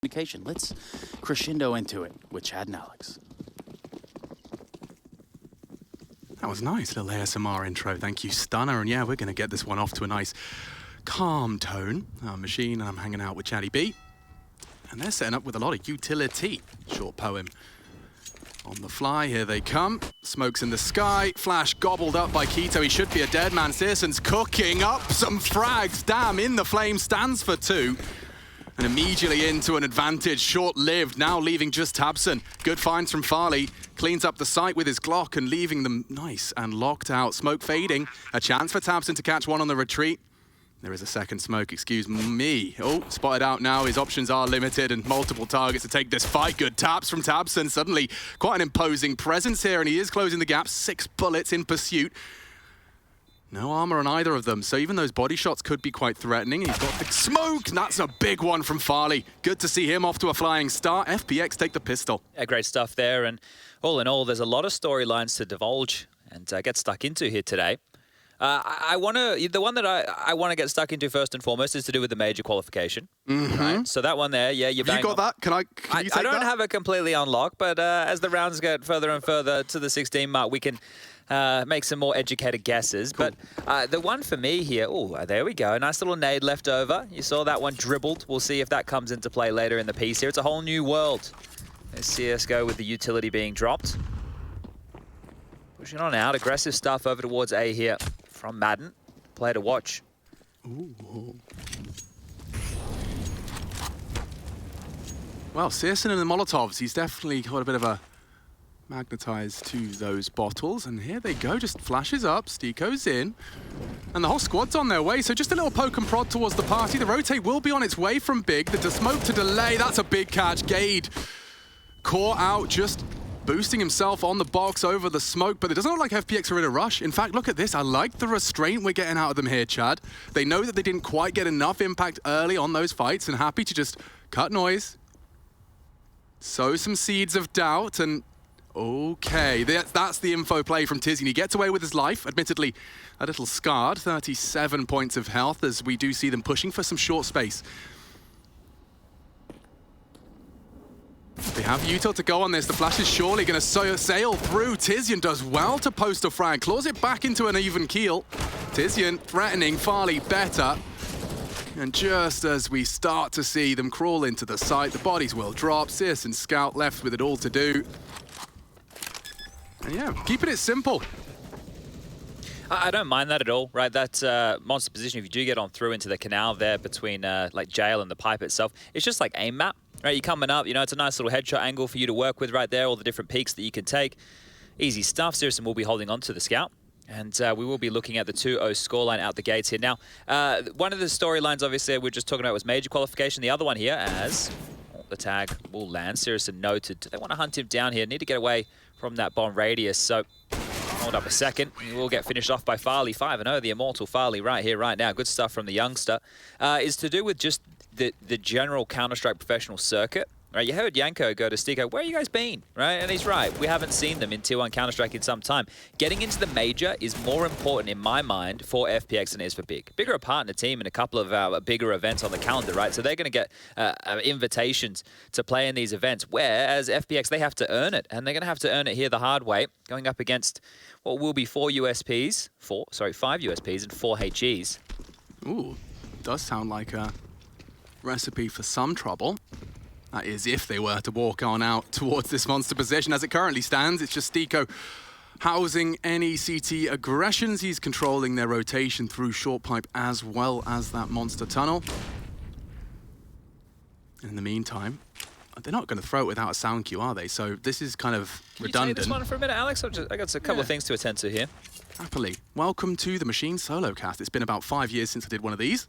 communication. Let's crescendo into it with Chad and Alex. That was nice, little ASMR intro. Thank you, Stunner. And yeah, we're going to get this one off to a nice, calm tone. Machine, and I'm hanging out with Chatty B. And they're setting up with a lot of utility. Short poem. On the fly, here they come. Smokes in the sky. Flash gobbled up by Keto. He should be a dead man. Searson's cooking up some frags. Damn, in the flame, stands for two. And immediately into an advantage, short-lived, now leaving just Tabson. Good finds from Farley, cleans up the site with his Glock and leaving them nice and locked out. Smoke fading, a chance for Tabson to catch one on the retreat. There is a second smoke, excuse me. Oh, spotted out now, his options are limited and multiple targets to take this fight. Good taps from Tabson, suddenly quite an imposing presence here, and he is closing the gap, 6 bullets in pursuit. No armor on either of them, so even those body shots could be quite threatening. He's got the smoke, and that's a big one from Farley. Good to see him off to a flying start. FPX take the pistol. Yeah, great stuff there, and all in all, there's a lot of storylines to divulge and get stuck into here today. The one that I want to get stuck into first and foremost is to do with the major qualification. Right? So that one there, yeah, you got that? Can you take I don't that? have it completely unlocked, but as the rounds get further and further to the 16 mark, we can make some more educated guesses. Cool. But the one for me here, oh, there we go. Nice little nade left over. You saw that one dribbled. We'll see if that comes into play later in the piece here. It's a whole new world. There's CSGO with the utility being dropped. Pushing on out. Aggressive stuff over towards A here from Madden. Play to watch. Ooh. Well, Searson and the Molotovs, he's definitely got a bit of a magnetized to those bottles, and here they go, just flashes up, Steeko's in, and the whole squad's on their way, so just a little poke and prod towards the party. The rotate will be on its way from Big, the smoke to delay, that's a big catch. Gade caught out, just boosting himself on the box over the smoke, but it doesn't look like FPX are in a rush. In fact, look at this, I like the restraint we're getting out of them here, Chad. They know that they didn't quite get enough impact early on those fights, and happy to just cut noise, sow some seeds of doubt, and okay, that's the info play from Tizian. He gets away with his life, admittedly a little scarred, 37 points of health as we do see them pushing for some short space. They have util to go on this. The flash is surely going to sail through. Tizian does well to post a frag, claws it back into an even keel. Tizian threatening Farley better. And just as we start to see them crawl into the site, the bodies will drop. Searson Scout left with it all to do. And yeah, keeping it simple. I don't mind that at all, right? That monster position, if you do get on through into the canal there between like jail and the pipe itself, it's just like aim map, right? You're coming up, you know, it's a nice little headshot angle for you to work with right there, all the different peaks that you can take. Easy stuff. Searson will be holding on to the scout. And we will be looking at the 2-0 scoreline out the gates here. Now, one of the storylines, obviously, we were just talking about was major qualification. The other one here, as the tag will land. Searson noted. They want to hunt him down here. Need to get away from that bomb radius. So, hold up a second. He will get finished off by Farley. 5-0, the immortal Farley right here, right now. Good stuff from the youngster. Is to do with just the general Counter-Strike professional circuit. Right, you heard Yanko go to Steeko, where you guys been? Right, and he's right. We haven't seen them in Tier 1 Counter-Strike in some time. Getting into the major is more important in my mind for FPX than it is for Big. Big are a partner team in a couple of our bigger events on the calendar, right? So they're going to get invitations to play in these events, whereas FPX, they have to earn it. And they're going to have to earn it here the hard way, going up against what will be 5 USPs and 4 HEs. Ooh, does sound like a recipe for some trouble. That is if they were to walk on out towards this monster position. As it currently stands, it's just Steeko housing any CT aggressions. He's controlling their rotation through short pipe as well as that monster tunnel. In the meantime, they're not going to throw it without a sound cue, are they? So this is kind of redundant. Can you take this one for a minute, Alex? I got a couple of things to attend to here. Happily. Welcome to the Machine Solo Cast. It's been about 5 years since I did one of these.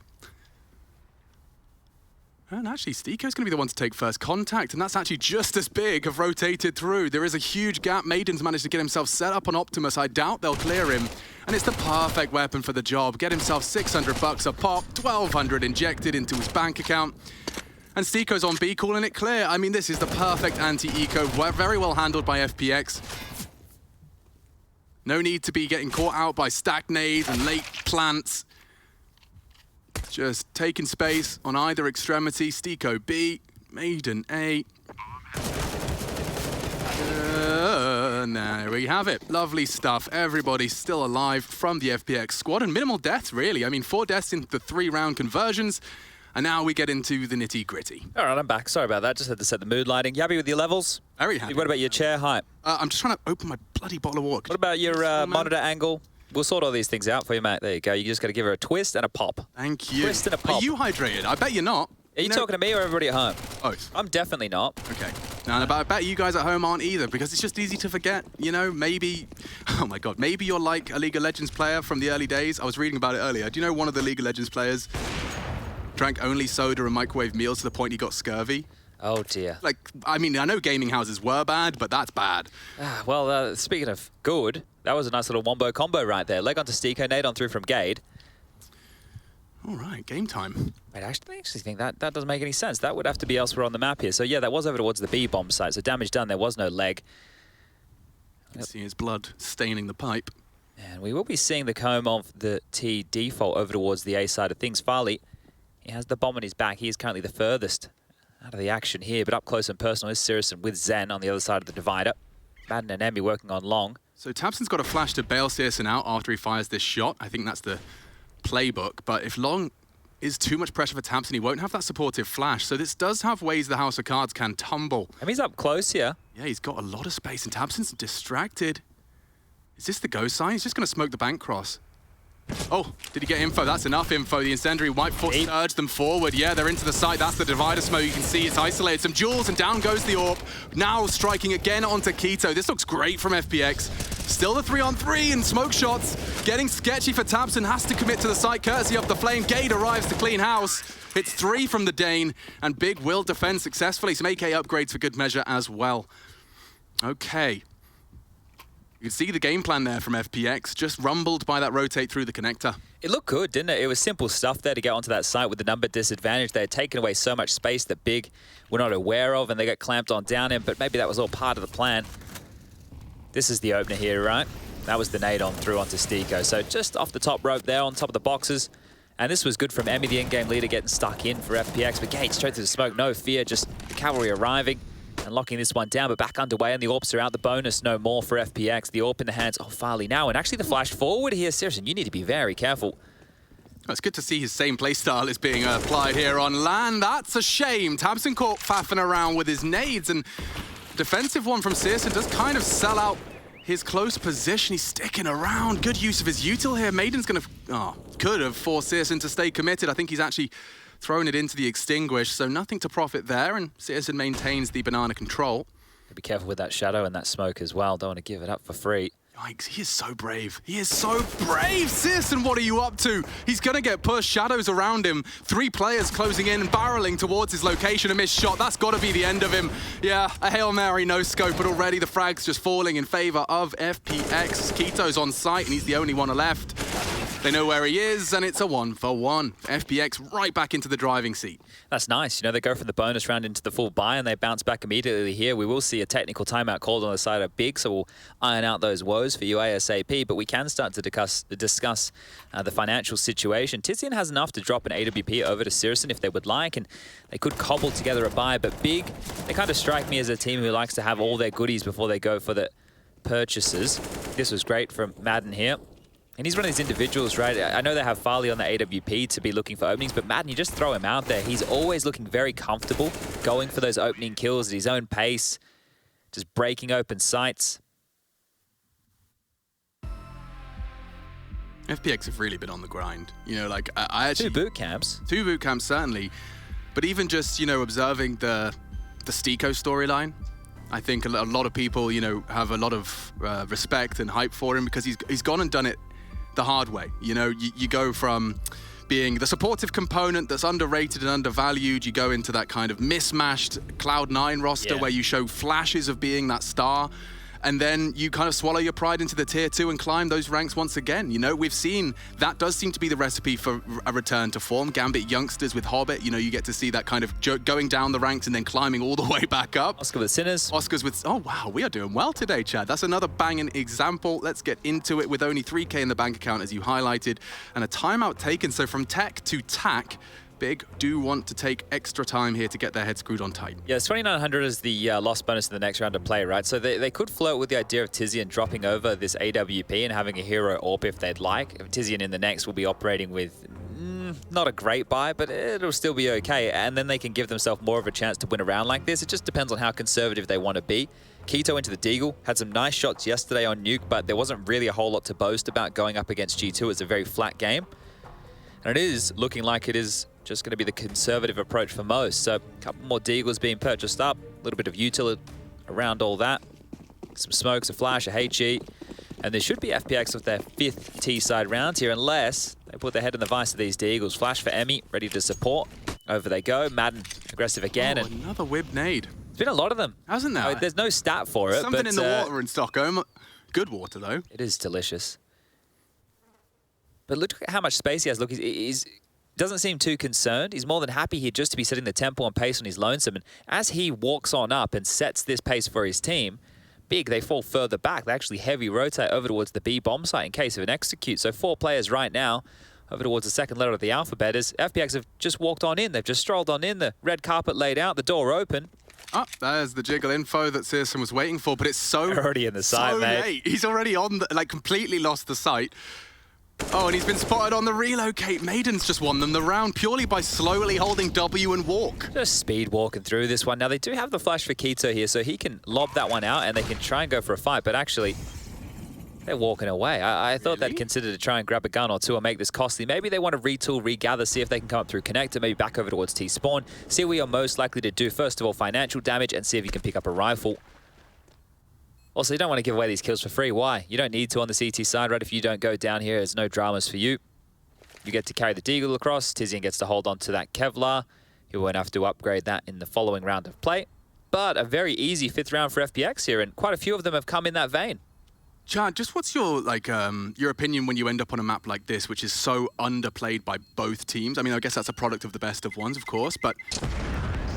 And actually, Steeko's going to be the one to take first contact, and that's actually just as big, have rotated through. There is a huge gap. Maiden's managed to get himself set up on Optimus. I doubt they'll clear him. And it's the perfect weapon for the job. Get himself 600 bucks a pop, 1,200 injected into his bank account. And Steeko's on B, calling it clear. I mean, this is the perfect anti-eco, very well handled by FPX. No need to be getting caught out by stack nades and late plants. Just taking space on either extremity. Steeko B, Maiden A. There we have it. Lovely stuff. Everybody's still alive from the FPX squad, and minimal deaths, really. I mean, 4 deaths in the 3-round conversions, and now we get into the nitty-gritty. All right, I'm back. Sorry about that. Just had to set the mood lighting. You happy with your levels? Very happy. What about your chair height? I'm just trying to open my bloody bottle of water. What about your monitor angle? We'll sort all these things out for you, mate. There you go. You just got to give her a twist and a pop. Thank you. Twist and a pop. Are you hydrated? I bet you're not. Are you talking to me or everybody at home? Both. I'm definitely not. Okay. Now, I bet you guys at home aren't either, because it's just easy to forget. You know, maybe, oh my God, maybe you're like a League of Legends player from the early days. I was reading about it earlier. Do you know one of the League of Legends players drank only soda and microwave meals to the point he got scurvy? Oh, dear. Like, I mean, I know gaming houses were bad, but that's bad. Well, speaking of good, that was a nice little wombo combo right there. Leg onto Stico, nade on through from Gade. All right, game time. Wait, I actually think that doesn't make any sense. That would have to be elsewhere on the map here. So yeah, that was over towards the B bomb site. So damage done, there was no leg. You see his blood staining the pipe. And we will be seeing the comb of the T default over towards the A side of things. Farley, he has the bomb on his back. He is currently the furthest out of the action here, but up close and personal is Sirison with Zen on the other side of the divider. Madden and Emmy working on long. So tabseN's got a flash to bail Sirison out after he fires this shot. I think that's the playbook, but if long is too much pressure for tabseN, he won't have that supportive flash. So this does have ways the House of Cards can tumble. Emmy's up close here. Yeah, he's got a lot of space, and tabseN's distracted. Is this the go sign? He's just going to smoke the bank cross. Oh, did he get info? That's enough info. The incendiary white foot urged them forward. Yeah, they're into the site. That's the divider smoke. You can see it's isolated. Some jewels, and down goes the AWP. Now striking again onto Keto. This looks great from FPX. Still the 3-on-3 and smoke shots. Getting sketchy for tabseN. Has to commit to the site courtesy of the flame. Gade arrives to clean house. It's 3 from the Dane, and Big will defend successfully. Some AK upgrades for good measure as well. Okay. You can see the game plan there from FPX, just rumbled by that rotate through the connector. It looked good, didn't it? It was simple stuff there to get onto that site with the number disadvantage. They had taken away so much space that Big were not aware of, and they got clamped on down him, but maybe that was all part of the plan. This is the opener here, right? That was the nade on through onto Stico. So just off the top rope there, on top of the boxes. And this was good from Emmy, the in-game leader, getting stuck in for FPX. But Gate straight through the smoke, no fear, just the cavalry arriving and locking this one down, but back underway, and the AWPs are out. The bonus, no more for FPX. The AWP in the hands of Farley now, and actually the flash forward here. Sirison, you need to be very careful. It's good to see his same playstyle is being applied here on land. That's a shame. tabseN caught faffing around with his nades, and defensive one from Sirison does kind of sell out his close position. He's sticking around. Good use of his util here. Maiden's gonna, could have forced Sirison to stay committed. I think he's actually thrown it into the extinguish, so nothing to profit there, and Sirison maintains the banana control. Be careful with that shadow and that smoke as well. Don't want to give it up for free. Yikes, he is so brave. He is so brave! Sirison, what are you up to? He's gonna get pushed, shadows around him. 3 players closing in and barreling towards his location. A missed shot, that's gotta be the end of him. Yeah, a Hail Mary, no scope, but already the frag's just falling in favor of FPX. Keto's on site, and he's the only one left. They know where he is, and it's a 1-for-1. FPX right back into the driving seat. That's nice. You know, they go from the bonus round into the full buy, and they bounce back immediately here. We will see a technical timeout called on the side of Big, so we'll iron out those woes for you ASAP, but we can start to discuss the financial situation. Tizian has enough to drop an AWP over to Sirison if they would like, and they could cobble together a buy, but Big, they kind of strike me as a team who likes to have all their goodies before they go for the purchases. This was great from Madden here. And he's one of these individuals, right? I know they have Farley on the AWP to be looking for openings, but Madden, you just throw him out there. He's always looking very comfortable, going for those opening kills at his own pace, just breaking open sights. FPX have really been on the grind. You know, like, I actually... 2 boot camps. 2 boot camps, certainly. But even just, you know, observing the Stico storyline, I think a lot of people, you know, have a lot of respect and hype for him because he's gone and done it the hard way. You know, you go from being the supportive component that's underrated and undervalued, you go into that kind of mismatched Cloud9 roster where you show flashes of being that star, and then you kind of swallow your pride into the tier 2 and climb those ranks once again. You know, we've seen that does seem to be the recipe for a return to form. Gambit youngsters with Hobbit, you know, you get to see that kind of going down the ranks and then climbing all the way back up. Oscar with Sinners. Oscar's with, oh wow, we are doing well today, Chad. That's another banging example. Let's get into it with only 3K in the bank account, as you highlighted, and a timeout taken. So from tech to tack, Big do want to take extra time here to get their head screwed on tight. Yeah, it's 2,900 is the loss bonus in the next round of play, right? So they could flirt with the idea of Tizian dropping over this AWP and having a hero AWP if they'd like. Tizian in the next will be operating with not a great buy, but it'll still be okay. And then they can give themselves more of a chance to win a round like this. It just depends on how conservative they want to be. Keto into the Deagle, had some nice shots yesterday on Nuke, but there wasn't really a whole lot to boast about going up against G2. It's a very flat game. And it is looking like it is just going to be the conservative approach for most. So a couple more Deagles being purchased up, a little bit of utility around all that. Some smokes, a flash, a HE. And there should be FPX with their 5th T-side round here, unless they put their head in the vice of these Deagles. Flash for Emmy, ready to support. Over they go. Madden aggressive again. Oh, and another whip nade. There's been a lot of them. Hasn't there? There's no stat for it. Something but, in the water in Stockholm. Good water, though. It is delicious. But look at how much space he has. Look, he's doesn't seem too concerned. He's more than happy here just to be setting the tempo and pace on his lonesome. And as he walks on up and sets this pace for his team, Big, they fall further back. They actually heavy rotate over towards the B bomb site in case of an execute. So 4 players right now over towards the second letter of the alphabet as FPX have just walked on in. They've just strolled on in. The red carpet laid out, the door open. Oh, there's the jiggle info that CSGO was waiting for, but it's so already in the site, mate. Late. He's already on the, like, completely lost the sight. Oh, and he's been spotted on the relocate. Maiden's just won them the round purely by slowly holding W and walk. Just speed walking through this one. Now, they do have the flash for Keto here, so he can lob that one out and they can try and go for a fight, but actually, they're walking away. I thought they'd consider to try and grab a gun or two and make this costly. Maybe they want to retool, regather, see if they can come up through connector, maybe back over towards T-spawn, see what you're most likely to do. First of all, financial damage, and see if you can pick up a rifle. Also, you don't want to give away these kills for free. Why? You don't need to on the CT side, right? If you don't go down here, there's no dramas for you. You get to carry the Deagle across. Tizian gets to hold on to that Kevlar. He won't have to upgrade that in the following round of play. But a very easy 5th round for FPX here, and quite a few of them have come in that vein. Chad, just what's your your opinion when you end up on a map like this, which is so underplayed by both teams? I mean, I guess that's a product of the best of ones, of course, but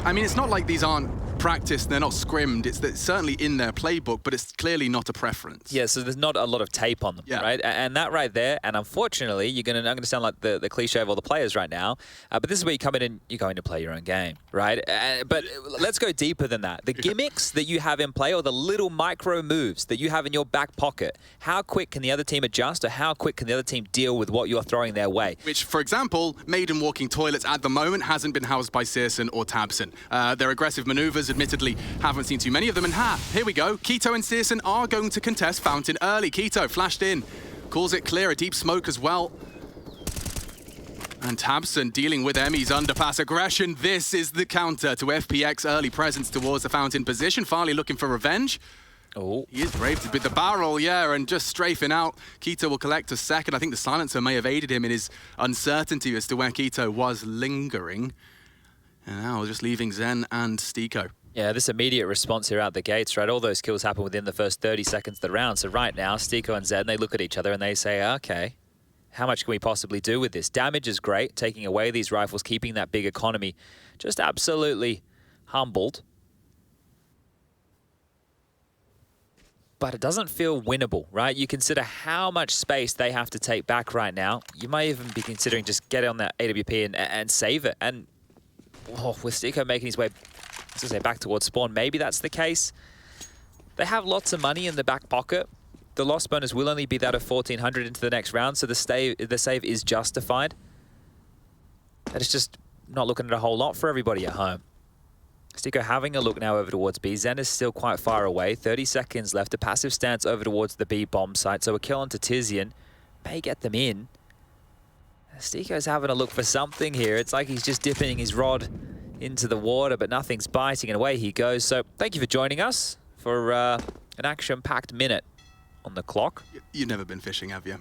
I mean, it's not like these aren't practiced, they're not scrimmed. It's certainly in their playbook, but it's clearly not a preference. Yeah, so there's not a lot of tape on them, right? And that right there, and unfortunately, I'm going to sound like the cliche of all the players right now, but this is where you come in and you're going to play your own game, right? But let's go deeper than that. The gimmicks that you have in play, or the little micro moves that you have in your back pocket, how quick can the other team adjust, or how quick can the other team deal with what you're throwing their way? Which, for example, Maiden walking toilets at the moment hasn't been housed by Searson or Tabson. Their aggressive maneuvers, admittedly, haven't seen too many of them. And here we go. Keto and Searson are going to contest Fountain early. Keto flashed in, calls it clear, a deep smoke as well. And Tabson dealing with Emmy's underpass aggression. This is the counter to FPX early presence towards the Fountain position. Farley looking for revenge. Oh, he is brave to bid the barrel, yeah, and just strafing out. Keto will collect a second. I think the silencer may have aided him in his uncertainty as to where Keto was lingering. And now just leaving Zen and Stiko. Yeah, this immediate response here out the gates, right? All those kills happen within the first 30 seconds of the round. So right now, Stiko and Zen, they look at each other and they say, okay, how much can we possibly do with this? Damage is great, taking away these rifles, keeping that big economy just absolutely humbled. But it doesn't feel winnable, right? You consider how much space they have to take back right now. You might even be considering just get on that AWP and save it. And with Stiko making his way, back towards spawn, maybe that's the case. They have lots of money in the back pocket. The loss bonus will only be that of 1,400 into the next round, so the save is justified. And it's just not looking at a whole lot for everybody at home. Stiko having a look now over towards B. Zen is still quite far away. 30 seconds left. A passive stance over towards the B bomb site, so a kill onto Tizian may get them in. Stiko's having a look for something here. It's like he's just dipping his rod into the water, but nothing's biting, and away he goes. So thank you for joining us for an action-packed minute on the clock. You've never been fishing, have you?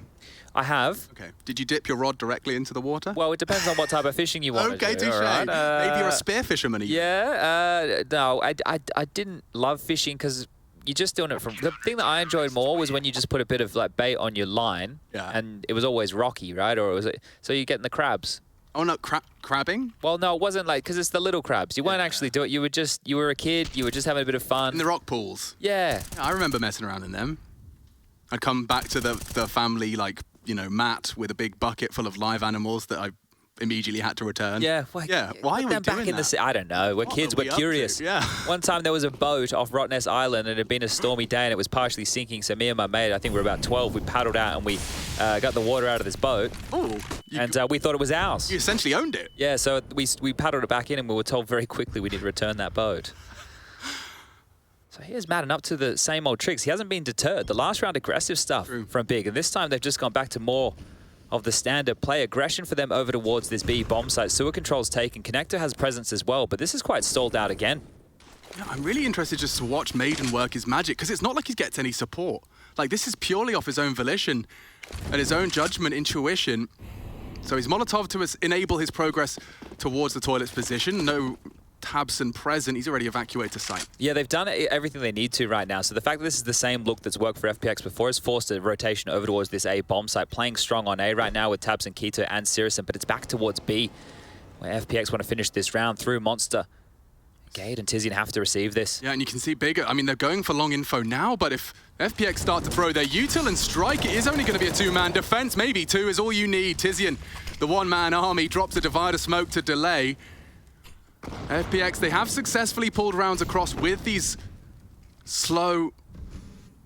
I have. Okay. Did you dip your rod directly into the water? Well, it depends on what type of fishing you want okay, to do. touche. Right? Maybe you're a spear fisherman. Yeah. No, I didn't love fishing because you're just doing it from... The thing that I enjoyed more was when you just put a bit of like bait on your line, and it was always rocky, right? Or was it... So you're getting the crabs. Oh no, crabbing? Well, no, it wasn't like, because it's the little crabs. You weren't actually doing it. You were a kid. You were just having a bit of fun. In the rock pools. Yeah. I remember messing around in them. I'd come back to the family, like, you know, mat with a big bucket full of live animals that I immediately had to return. Yeah, Why are we them back doing in that? the I don't know. We're What kids. are We're we up to? curious. Yeah. One time there was a boat off Rottnest Island, and it had been a stormy day, and it was partially sinking. So me and my mate, I think we were about 12, we paddled out and we got the water out of this boat, Oh, and we thought it was ours. you essentially owned it. Yeah, so we paddled it back in, and we were told very quickly we need to return that boat. So here's Madden up to the same old tricks. He hasn't been deterred. The last round, aggressive stuff from Big, and this time they've just gone back to more of the standard play. Aggression for them over towards this B bomb site. Sewer control's taken. Connector has presence as well, but this is quite stalled out again. Yeah, I'm really interested just to watch Maiden work his magic, because it's not like he gets any support. Like, this is purely off his own volition and his own judgment, intuition. So he's Molotov to enable his progress towards the toilet's position. No Tabson present. He's already evacuated site. Yeah, they've done everything they need to right now. So the fact that this is the same look that's worked for FPX before has forced a rotation over towards this A bomb site. Playing strong on A right now with Tabson, Keto, and Sirison, but it's back towards B, where FPX want to finish this round through Monster. Gade and Tizian have to receive this. Yeah, and you can see bigger. I mean, they're going for long info now, but if FPX start to throw their util and strike, it is only going to be a two-man defense. Maybe two is all you need. Tizian, the one-man army, drops a divider smoke to delay. FPX, they have successfully pulled rounds across with these slow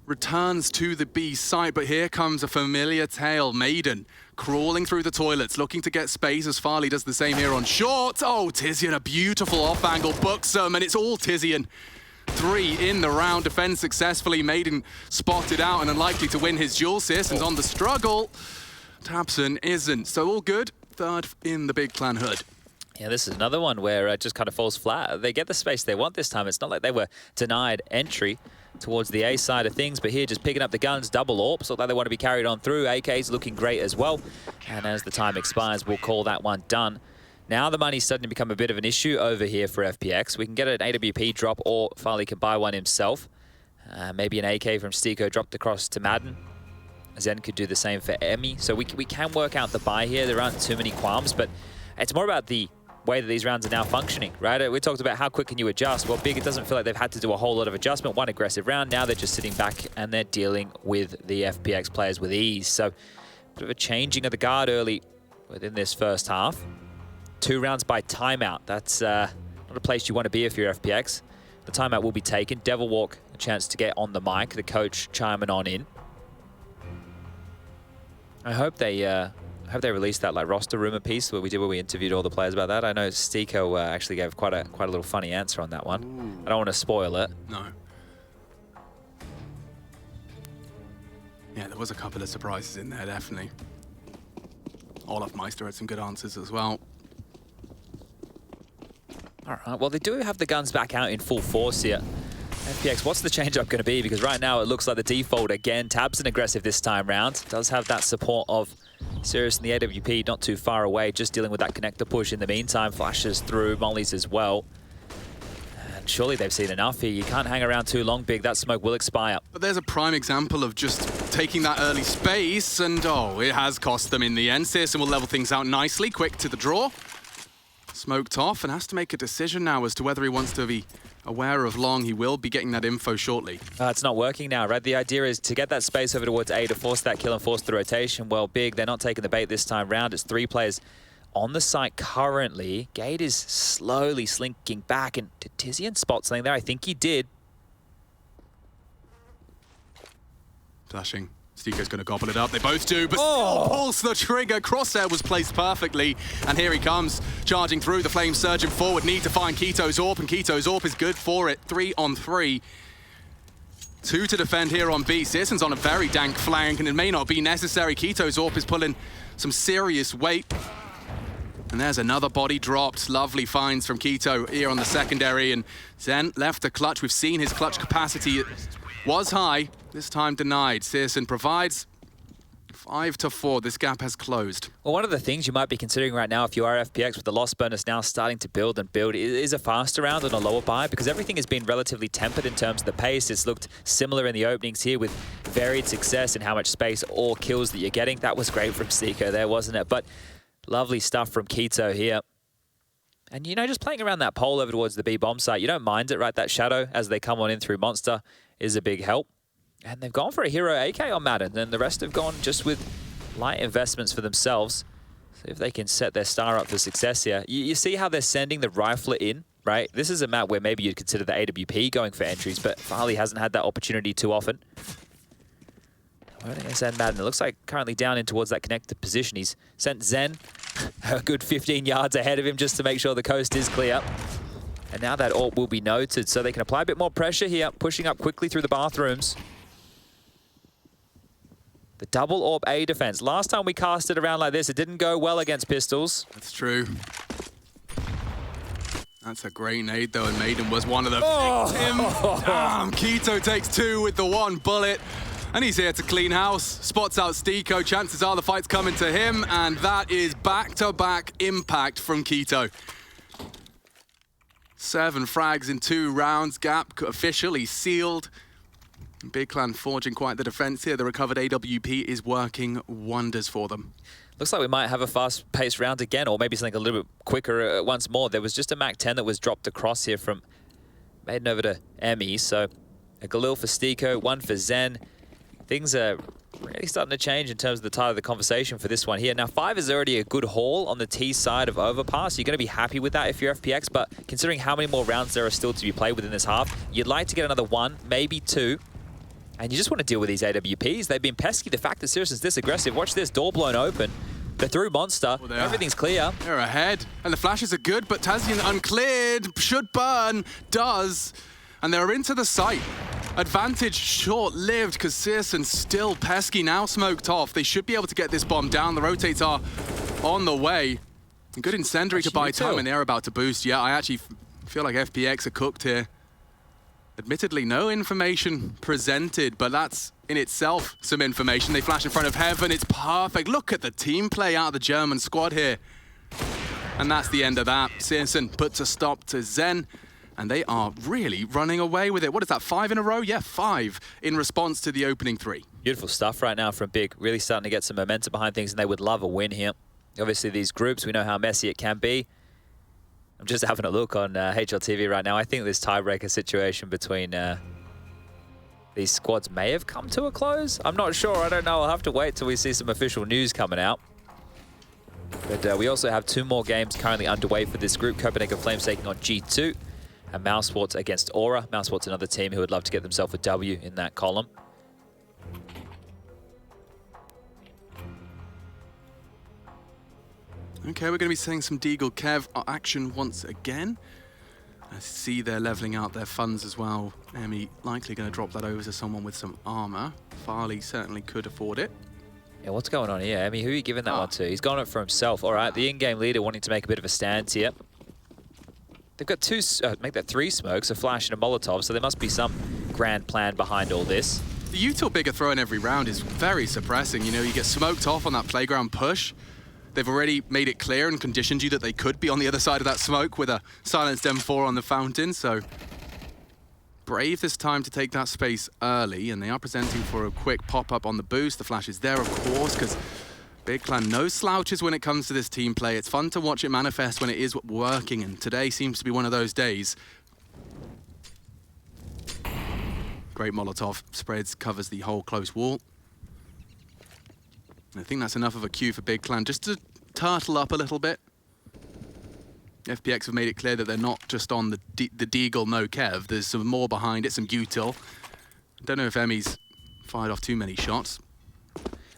returns to the B site, but here comes a familiar tale. Maiden crawling through the toilets, looking to get space as Farley does the same here on short. Oh, Tizian, a beautiful off-angle books him, and it's all Tizian. 3 in the round, defends successfully. Maiden spotted out and unlikely to win his duel. Searson's on the struggle. Tabson isn't, so all good. Third in the big clan hood. Yeah, this is another one where it just kind of falls flat. They get the space they want this time. It's not like they were denied entry towards the A side of things, but here just picking up the guns, double AWPs, look like they want to be carried on through. AK's looking great as well. And as the time expires, we'll call that one done. Now the money's starting to become a bit of an issue over here for FPX. We can get an AWP drop, or Farley can buy one himself. Maybe an AK from Stiko dropped across to Madden. Zen could do the same for Emmy. So we can work out the buy here. There aren't too many qualms, but it's more about the way that these rounds are now functioning, right? We talked about how quick can you adjust. Well, Big, it doesn't feel like they've had to do a whole lot of adjustment. One aggressive round, now they're just sitting back and they're dealing with the FPX players with ease. So, bit of a changing of the guard early within this first half. 2 rounds by timeout. That's not a place you want to be if you're FPX. The timeout will be taken. Devil Walk, a chance to get on the mic. The coach chiming on in. I hope they released that like roster rumor piece where we interviewed all the players about that. I know Stiko actually gave quite a little funny answer on that one. Ooh. I don't want to spoil it. No. Yeah, there was a couple of surprises in there, definitely. Olaf Meister had some good answers as well. All right, well, they do have the guns back out in full force here. FPX, what's the change-up going to be? Because right now it looks like the default again. Tabson aggressive this time round. Does have that support of Sirius and the AWP not too far away, just dealing with that connector push in the meantime. Flashes through, mollies as well. And surely they've seen enough here. You can't hang around too long, Big. That smoke will expire. But there's a prime example of just taking that early space, and oh, it has cost them in the end. Searson will level things out nicely, quick to the draw. Smoked off and has to make a decision now as to whether he wants to be aware of long. He will be getting that info shortly. It's not working now, right? The idea is to get that space over towards A to force that kill and force the rotation. Well, Big, they're not taking the bait this time round. It's 3 players on the site currently. Gade is slowly slinking back, and did Tizian spot something there? I think he did. Flashing. Stiko's going to gobble it up. They both do, but still pulls the trigger. Crosshair was placed perfectly, and here he comes, charging through. The flames surging forward. Need to find Keto's AWP, and Keto's AWP is good for it. 3 on 3. 2 to defend here on B. Searson's on a very dank flank, and it may not be necessary. Keto's AWP is pulling some serious weight. And there's another body dropped. Lovely finds from Keto here on the secondary, and Zen left a clutch. We've seen his clutch capacity was high, this time denied. Searson provides 5-4. This gap has closed. Well, one of the things you might be considering right now if you are FPX with the loss bonus now starting to build and build is a faster round and a lower buy, because everything has been relatively tempered in terms of the pace. It's looked similar in the openings here with varied success in how much space or kills that you're getting. That was great from Stiko there, wasn't it? But lovely stuff from Keto here. And, you know, just playing around that pole over towards the B bomb site, you don't mind it, right? That shadow as they come on in through Monster is a big help. And they've gone for a hero AK on Madden, and the rest have gone just with light investments for themselves. See if they can set their star up for success here. You see how they're sending the rifler in, right? This is a map where maybe you'd consider the AWP going for entries, but Farley hasn't had that opportunity too often. Where are they going to send Madden? It looks like currently down in towards that connected position. He's sent Zen a good 15 yards ahead of him just to make sure the coast is clear. And now that AWP will be noted, so they can apply a bit more pressure here, pushing up quickly through the bathrooms. The double AWP A defense. Last time we cast it around like this, it didn't go well against pistols. That's true. That's a great nade, though, and Maiden was one of the victims. Damn, Keto takes 2 with the 1 bullet. And he's here to clean house. Spots out Stiko. Chances are the fight's coming to him. And that is back-to-back impact from Keto. 7 frags in 2 rounds. Gap officially sealed. Big Clan forging quite the defense here. The recovered AWP is working wonders for them. Looks like we might have a fast-paced round again, or maybe something a little bit quicker once more. There was just a MAC-10 that was dropped across here from Maiden over to Emmy. So a Galil for Stiko, 1 for Zen. Things are really starting to change in terms of the title of the conversation for this one here. Now, 5 is already a good haul on the T side of Overpass. You're going to be happy with that if you're FPX, but considering how many more rounds there are still to be played within this half, you'd like to get another 1, maybe 2. And you just want to deal with these AWPs. They've been pesky. The fact that Sirius is this aggressive. Watch this, door blown open. They're through Monster. Oh, Everything's clear. They're ahead. And the flashes are good, but Tazian uncleared. Should burn. Does. And they're into the site. Advantage short-lived because Searson's still pesky, now smoked off. They should be able to get this bomb down. The rotates are on the way. A good incendiary to buy time, and they're about to boost. Yeah, I actually feel like FPX are cooked here. Admittedly, no information presented, but that's in itself some information. They flash in front of Heaven. It's perfect. Look at the team play out of the German squad here. And that's the end of that. Searson puts a stop to Zen. And they are really running away with it. What is that, 5 in a row? Yeah, 5 in response to the opening 3. Beautiful stuff right now from Big. Really starting to get some momentum behind things, and they would love a win here. Obviously, these groups, we know how messy it can be. I'm just having a look on HLTV right now. I think this tiebreaker situation between these squads may have come to a close. I'm not sure. I don't know. I'll have to wait till we see some official news coming out. But we also have 2 more games currently underway for this group. Copenhagen Flames taking on G2. And Mousesports against Aura. Mousesports another team who would love to get themselves a W in that column. Okay, we're going to be seeing some Deagle Kev action once again. I see they're leveling out their funds as well. Emmy likely going to drop that over to someone with some armor. Farley certainly could afford it. Yeah, what's going on here? Emmy, who are you giving that one to? He's gone up for himself. All right, the in-game leader wanting to make a bit of a stand here. They've got 2, make that 3 smokes, a flash and a Molotov, so there must be some grand plan behind all this. The util bigger throw in every round is very suppressing. You know, you get smoked off on that playground push. They've already made it clear and conditioned you that they could be on the other side of that smoke with a silenced M4 on the fountain, so brave this time to take that space early, and they are presenting for a quick pop-up on the boost. The flash is there, of course, because Big Clan, no slouches when it comes to this team play. It's fun to watch it manifest when it is working, and today seems to be one of those days. Great Molotov spreads, covers the whole close wall. And I think that's enough of a cue for Big Clan just to turtle up a little bit. FPX have made it clear that they're not just on the Deagle no Kev. There's some more behind it, some util. I don't know if Emmy's fired off too many shots.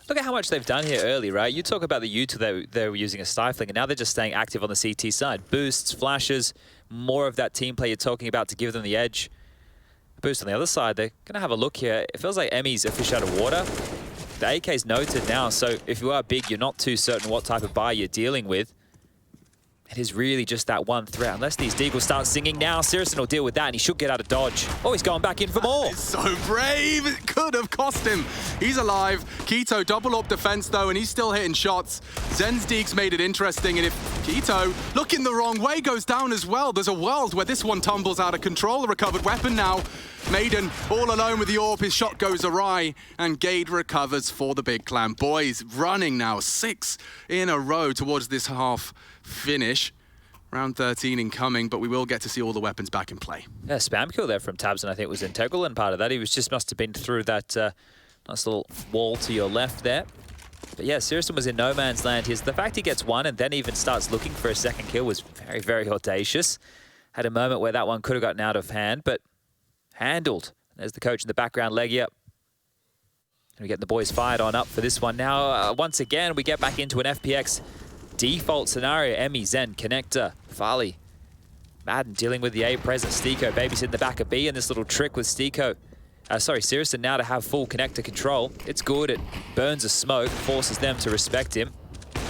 Look at how much they've done here early, right? You talk about the util that they were using as stifling, and now they're just staying active on the CT side. Boosts, flashes, more of that team play you're talking about to give them the edge. Boost on the other side, they're going to have a look here. It feels like Emmy's a fish out of water. The AK's noted now, so if you are Big, you're not too certain what type of buy you're dealing with. It is really just that one threat. Unless these Deagles start singing now, Sirison will deal with that, and he should get out of dodge. Oh, he's going back in for more. He's so brave. It could have cost him. He's alive. Keto double up defense, though, and he's still hitting shots. Zen's Deags made it interesting, and if Keto, looking the wrong way, goes down as well, there's a world where this one tumbles out of control. The recovered weapon now. Maiden all alone with the AWP. His shot goes awry, and Gade recovers for the Big Clan. Boys running now 6 in a row towards this half finish. Round 13 incoming, but we will get to see all the weapons back in play. Yeah, spam kill there from Tabs, and I think was integral in part of that. He was just must have been through that nice little wall to your left there. But yeah, Sirison was in no man's land here. So the fact he gets one and then even starts looking for a second kill was very, very audacious. Had a moment where that one could have gotten out of hand, but handled. There's the coach in the background, leggy up. And we get the boys fired on up for this one. Now, once again, we get back into an FPX default scenario. Emmy, Zen, Connector, Farley, Madden dealing with the A present. Stiko babysitting the back of B, and this little trick with Stiko. Sirison now to have full Connector control. It's good. It burns a smoke, forces them to respect him. I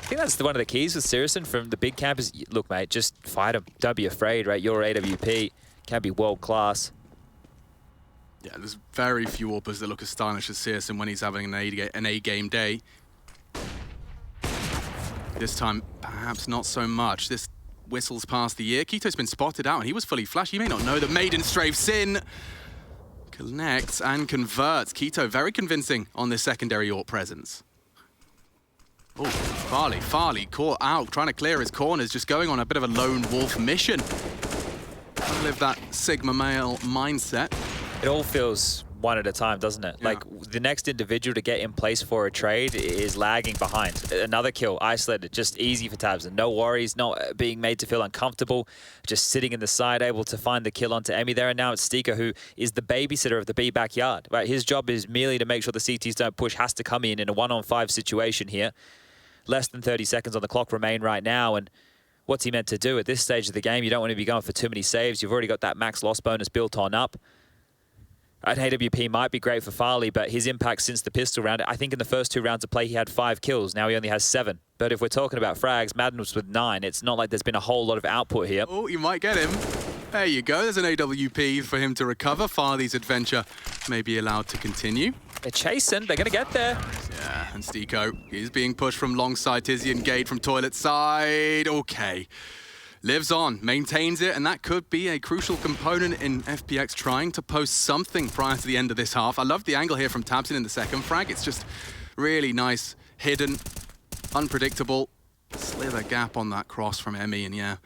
think that's one of the keys with Sirison from the big camp is, look, mate, just fight him. Don't be afraid, right? You're AWP. Can be world class. Yeah, there's very few AWPers that look as stylish as Sirison when he's having an A-game day. This time, perhaps not so much. This whistles past the ear. Kito's been spotted out, and he was fully flashed. You may not know that Maiden strafes in, connects, and converts. Kito very convincing on this secondary AWP presence. Oh, Farley caught out, trying to clear his corners, just going on a bit of a lone wolf mission. Trying to live that Sigma male mindset. It all feels one at a time, doesn't it? Yeah. Like, the next individual to get in place for a trade is lagging behind. Another kill, isolated, just easy for Tabs, and no worries, not being made to feel uncomfortable, just sitting in the side, able to find the kill onto Emmy there, and now it's Stiko, who is the babysitter of the B backyard. Right? His job is merely to make sure the CTs don't push, has to come in a 1-on-5 situation here. Less than 30 seconds on the clock remain right now, and what's he meant to do at this stage of the game? You don't want to be going for too many saves. You've already got that max loss bonus built on up. An AWP might be great for Farley, but his impact since the pistol round, I think in the first 2 rounds of play, he had 5 kills. Now he only has 7. But if we're talking about frags, Madden was with 9. It's not like there's been a whole lot of output here. Oh, you might get him. There you go. There's an AWP for him to recover. Farley's adventure may be allowed to continue. They're chasing. They're going to get there. Yeah, and Stiko is being pushed from long side. Tizian Gade from toilet side. Okay. Lives on, maintains it, and that could be a crucial component in FPX trying to post something prior to the end of this half. I love the angle here from Tabson in the second frag. It's just really nice, hidden, unpredictable. Slither gap on that cross from Emmy, and yeah,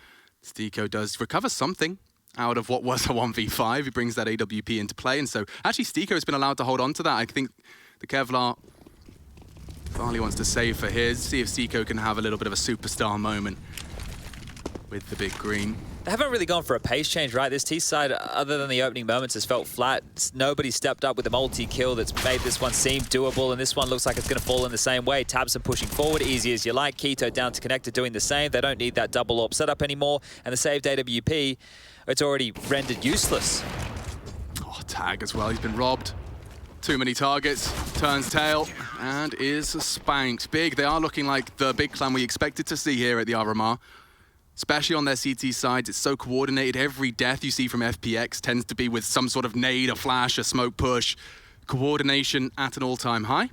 Stiko does recover something out of what was a 1v5. He brings that AWP into play, and so actually Stiko has been allowed to hold on to that. I think the Kevlar Farley wants to save for his, see if Stiko can have a little bit of a superstar moment with the big green. They haven't really gone for a pace change, right? This T side, other than the opening moments, has felt flat. Nobody stepped up with a multi-kill that's made this one seem doable, and this one looks like it's going to fall in the same way. Tabson pushing forward, easy as you like. Keto down to Connector doing the same. They don't need that double AWP setup anymore, and the saved AWP, it's already rendered useless. Oh, tag as well. He's been robbed. Too many targets. Turns tail and is spanked. Big. They are looking like the big clan we expected to see here at the RMR. Especially on their CT sides, it's so coordinated. Every death you see from FPX tends to be with some sort of nade, a flash, a smoke push. Coordination at an all-time high.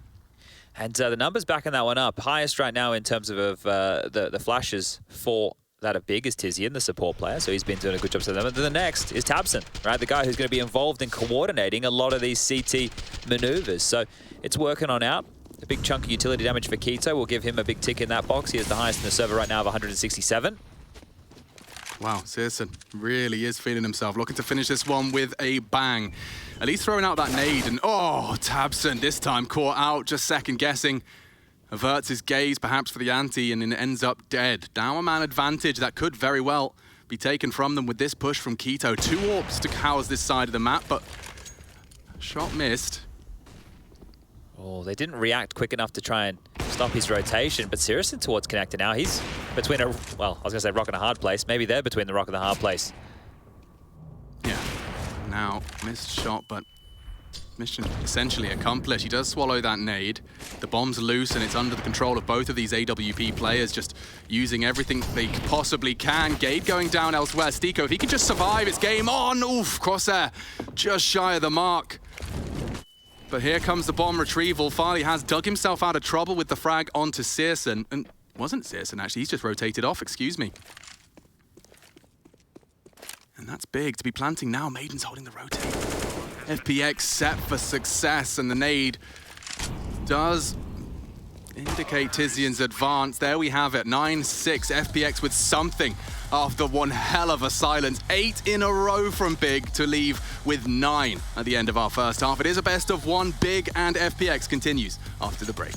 And the numbers backing that one up. Highest right now in terms of the flashes for that of Big is Tizian, the support player, so he's been doing a good job for them. And the next is Tabson, right? The guy who's going to be involved in coordinating a lot of these CT maneuvers. So it's working on out. A big chunk of utility damage for Keto will give him a big tick in that box. He has the highest in the server right now of 167. Wow, Sirison really is feeling himself. Looking to finish this one with a bang. At least throwing out that nade, and oh, Tabson this time caught out, just second guessing. Averts his gaze perhaps for the ante, and then ends up dead. Now a man advantage that could very well be taken from them with this push from Keto. 2 AWPs to house this side of the map, but shot missed. Oh, they didn't react quick enough to try and stop his rotation, but Sirison towards Connector now. He's between a, well, I was going to say rock and a hard place. Maybe they're between the rock and the hard place. Yeah, now missed shot, but mission essentially accomplished. He does swallow that nade. The bomb's loose, and it's under the control of both of these AWP players, just using everything they possibly can. Gade going down elsewhere. Stiko, if he can just survive, it's game on. Oof, crosshair, just shy of the mark. But here comes the bomb retrieval. Farley has dug himself out of trouble with the frag onto Sirison. And wasn't Sirison, actually. He's just rotated off, excuse me. And that's big to be planting now. Maiden's holding the rotate. FPX set for success, and the nade does indicate Tizian's advance. There we have it, 9-6. FPX with something after one hell of a silence. 8 in a row from Big to leave with 9 at the end of our first half. It is a best of 1. Big and FPX continues after the break.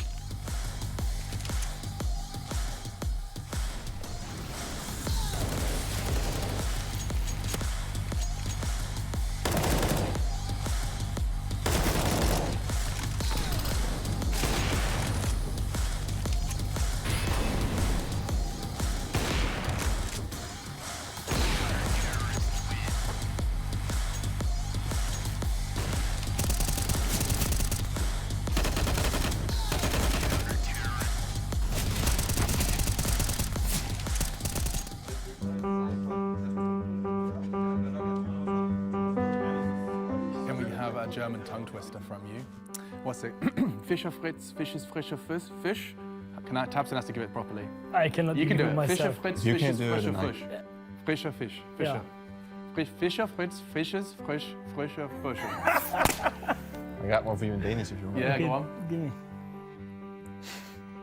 German tongue twister from you. What's it? Fischer Fritz, Fisch ist frischer Fisch. Tabson has to give it properly. I cannot You can do it. myself. Fischer Fritz, You Fisch can't ist do it frischer in Fisch. Frischer Fisch. Fischer. Fischer Fritz, Fisch ist frischer Fisch. I got one for you in Danish if you want. Yeah, Okay, go on. give me.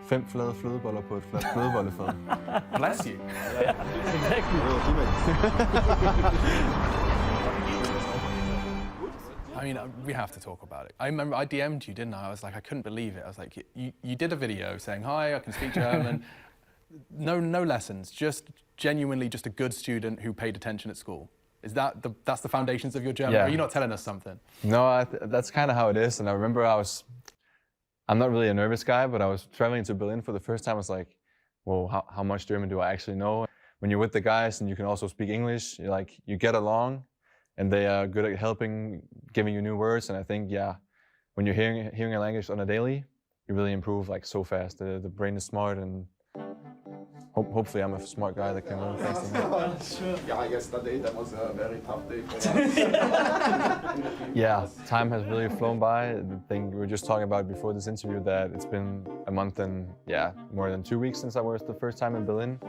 5 flade flødeboller på et fladt flødebollefad. Bless you. Exactly. I mean, we have to talk about it. I remember I DM'd you, didn't I? I was like, I couldn't believe it. I was like, you did a video saying, hi, I can speak German. No lessons, just genuinely just a good student who paid attention at school. Is that's the foundations of your German? Yeah. Or are you not telling us something? No, that's kind of how it is. And I remember I'm not really a nervous guy, but I was traveling to Berlin for the first time. I was like, well, how much German do I actually know? When you're with the guys and you can also speak English, you get along. And they are good at helping, giving you new words. And I think, yeah, when you're hearing a language on a daily, you really improve like so fast. The brain is smart, and hopefully I'm a smart guy that can learn fast. Yeah, yesterday that was a very tough day for us. Yeah, time has really flown by. I think we were just talking about before this interview that it's been a month and more than 2 weeks since I was the first time in Berlin.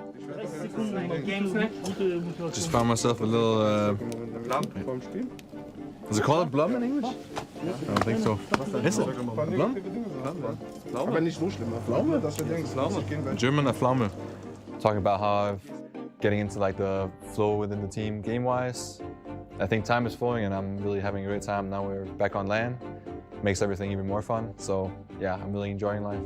Just found myself a little Is it called a blum in English? I don't think so. Is it? Blum? Aber nicht so schlimm. Pflaume, dass wir denken, German, a Pflaume. Talking about how getting into like the flow within the team game-wise. I think time is flowing and I'm really having a great time. Now we're back on land. Makes everything even more fun. So yeah, I'm really enjoying life.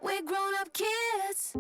We're grown-up kids.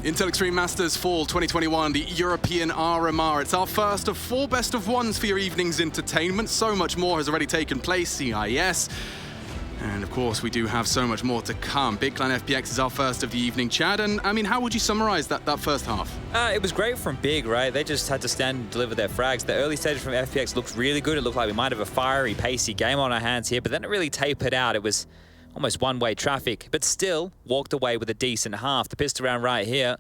Intel Extreme Masters Fall 2021, the European RMR. It's our first of 4 best of 1s for your evening's entertainment. So much more has already taken place, CIS. And of course, we do have so much more to come. Big Clan FPX is our first of the evening, Chad. And I mean, how would you summarize that first half? It was great from Big, right? They just had to stand and deliver their frags. The early stage from FPX looked really good. It looked like we might have a fiery, pacey game on our hands here, but then it really tapered out. It was almost one-way traffic, but still walked away with a decent half. The pistol round right here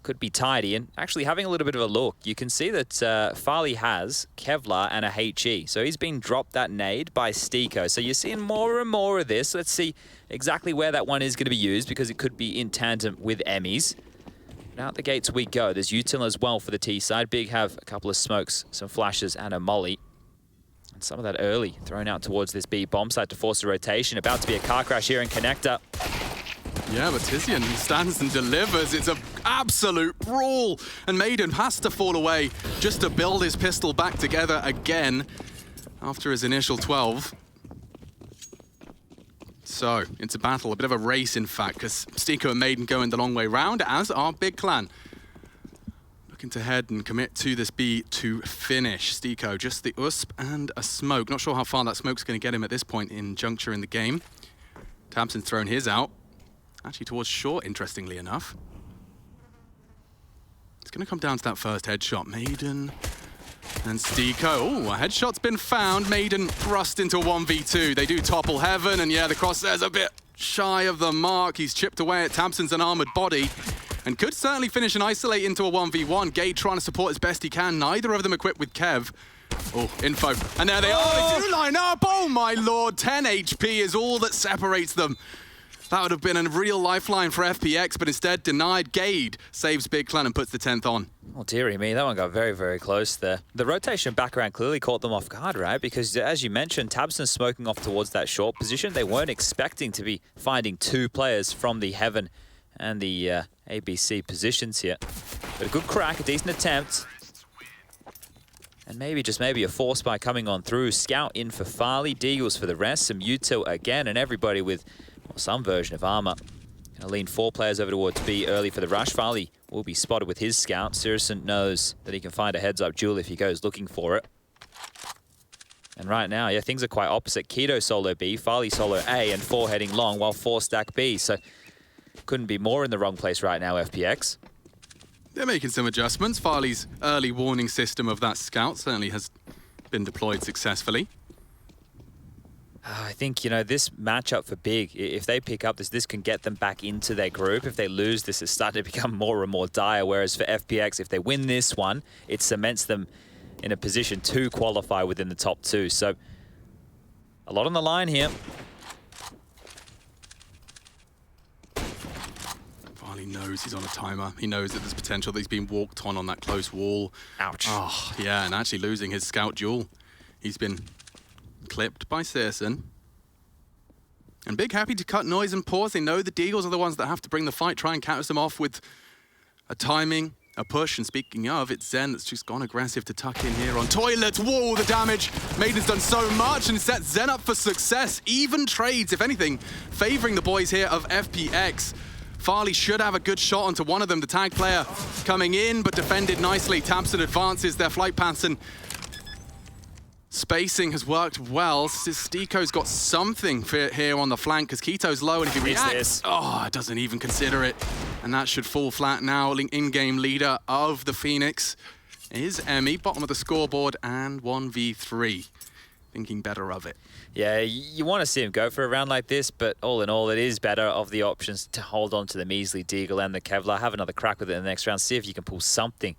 could be tidy, and actually having a little bit of a look, you can see that Farley has Kevlar and a HE. So he's been dropped that nade by Stiko. So you're seeing more and more of this. Let's see exactly where that one is going to be used, because it could be in tandem with Emmys. And out the gates we go. There's util as well for the T side. Big have a couple of smokes, some flashes, and a molly. And some of that early thrown out towards this B bomb site to force a rotation. About to be a car crash here in Connector. Yeah, but Tizian stands and delivers. It's an absolute brawl. And Maiden has to fall away just to build his pistol back together again after his initial 12. So, into battle, a bit of a race, in fact, because Stiko and Maiden going the long way round, as are Big Clan. Looking to head and commit to this B to finish. Stiko, just the USP and a smoke. Not sure how far that smoke's going to get him at this point in juncture in the game. Tabson's thrown his out. Actually towards short, interestingly enough. It's going to come down to that first headshot. Maiden And Stiko, oh, a headshot's been found. Maiden thrust into a 1v2. They do topple heaven, and yeah, the crosshair's a bit shy of the mark. He's chipped away at Tamsin's unarmored body, and could certainly finish and isolate into a 1v1. Gade trying to support as best he can. Neither of them equipped with Kev. Oh, info. And there they are. They do line up. Oh, my lord. 10 HP is all that separates them. That would have been a real lifeline for FPX, but instead denied. Gade saves Big Clan and puts the 10th on. Oh, dearie me, that one got very, very close there. The rotation back around clearly caught them off guard, right? Because as you mentioned, Tabson smoking off towards that short position. They weren't expecting to be finding 2 players from the Heaven and the ABC positions here. But a good crack, a decent attempt. And maybe, just maybe, a force by coming on through. Scout in for Farley, Deagles for the rest, some util again, and everybody with some version of armor. Gonna lean 4 players over towards B early for the rush. Farley will be spotted with his scout. Sirison knows that he can find a heads-up duel if he goes looking for it. And right now, yeah, things are quite opposite. Keto solo B, Farley solo A, and 4 heading long, while 4 stack B. So couldn't be more in the wrong place right now, FPX. They're making some adjustments. Farley's early warning system of that scout certainly has been deployed successfully. I think, you know, this matchup for Big, if they pick up this can get them back into their group. If they lose, this is starting to become more and more dire. Whereas for FPX, if they win this one, it cements them in a position to qualify within the top 2. So a lot on the line here. Farley knows he's on a timer. He knows that there's potential that he's being walked on that close wall. Ouch. Oh, yeah, and actually losing his scout duel. He's been clipped by Sirison. And Big happy to cut noise and pause. They know the Deagles are the ones that have to bring the fight, try and catch them off with a timing, a push. And speaking of, it's Zen that's just gone aggressive to tuck in here on Toilet. Whoa, the damage. Maiden's done so much and sets Zen up for success. Even trades, if anything, favoring the boys here of FPX. Farley should have a good shot onto one of them. The tag player coming in, but defended nicely. Tamsin advances their flight paths, and spacing has worked well. Stiko's got something here on the flank because Keto's low, and if he reacts, oh, it doesn't even consider it. And that should fall flat now. In-game leader of the Phoenix is Emmy, bottom of the scoreboard, and 1v3. Thinking better of it. Yeah, you want to see him go for a round like this, but all in all, it is better of the options to hold on to the measly Deagle and the Kevlar. Have another crack with it in the next round. See if you can pull something